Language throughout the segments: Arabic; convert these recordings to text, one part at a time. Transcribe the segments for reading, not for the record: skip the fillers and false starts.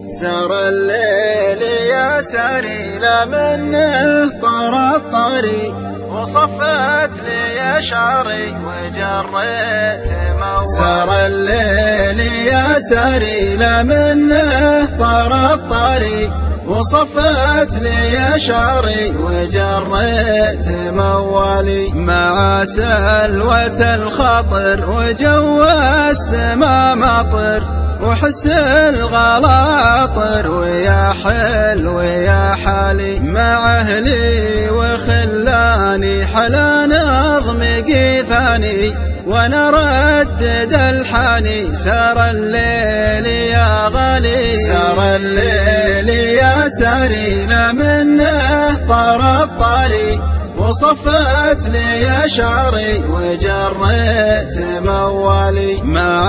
سار الليل يا ساري لا منه طار الطريق، وصفت لي شعري وجريت موالي. سار الليل يا ساري لا منه طار الطريق، وصفت لي شعري وجريت موالي. مع سلوة الخطر وجو السما مطر، وحس الغلاطر ويا حلو يا حالي. مع أهلي وخلاني حلا نظم قيفاني، وانا ردد الحاني. سار الليل يا غالي، سار الليل يا ساري لا منه طار الطريق، وصفت لي شعري وجريت موالي. مع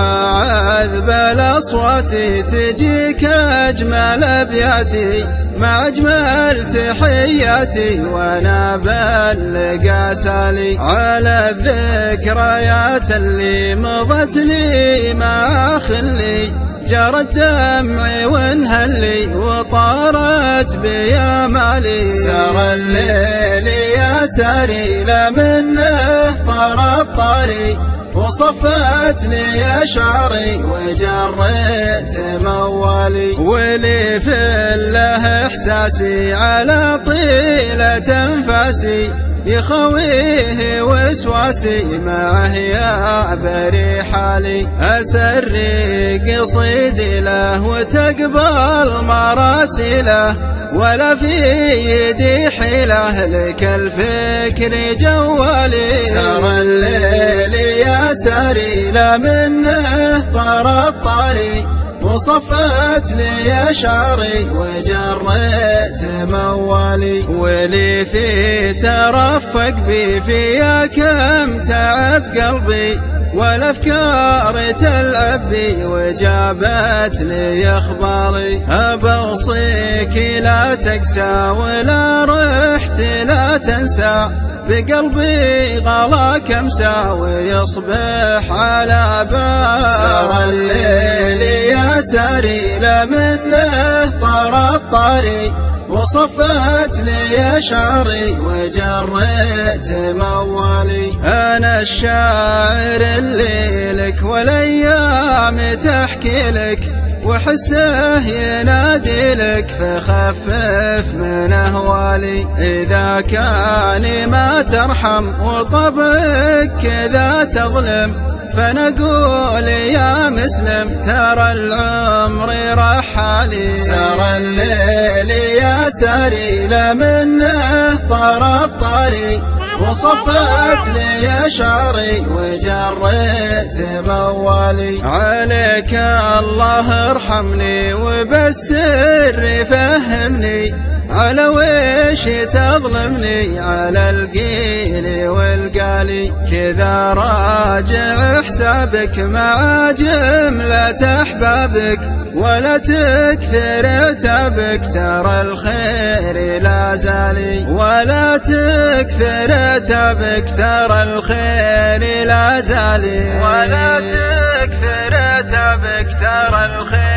عذب الأصوات تجيك أجمل أبياتي، مع أجمل تحياتي وانا بلقى سالي. على الذكريات اللي مضت لي مع خلي، جرى الدمع وانهلي وطارت بيا مالي. سار الليل يا ساري لا منه طار الطريق، وصفت لي شعري وجريت موالي. ولي في الله احساسي على طيلة انفاسي، يخويه وسواسي معه يا بري حالي. أسري قصيدي له وتقبل مراسله، ولا في يدي حيله لك الفكر جوالي. سار الليل يا ساري لا منه طار الطريق، وصفت لي شعري وجريت موالي. ولي في ترفق بي فيا كم تعب قلبي، والافكار تلعب بي وجابت لي اخباري. ابوصيك لا تقسى ولا رحت لا تنسى، بقلبي غلاك امسى ويصبح على بال. سار الليل يا ساري لا منه طار الطريق، وصفت لي شعري وجريت موالي. أنا الشاعر اللي لك والايام تحكي لك، وحسه ينادي لك فخفف من أهوالي. إذا كان ما ترحم وطبعك كذا تظلم، فنقول يا مسلم ترى العمر رحالي. سار الليل يا ساري لا منه طار الطريق، وصفت لي شعري وجريت موالي. عليك الله ارحمني وبالسر فهمني، على ويش تظلمني على القيل والقالي. كذا راجع حسابك مع جملة أحبابك، ولا تكثر عتابك ترى الخير لا زالي. ولا تكثر عتابك ترى الخير لا زالي. ولا تكثر عتابك ترى الخير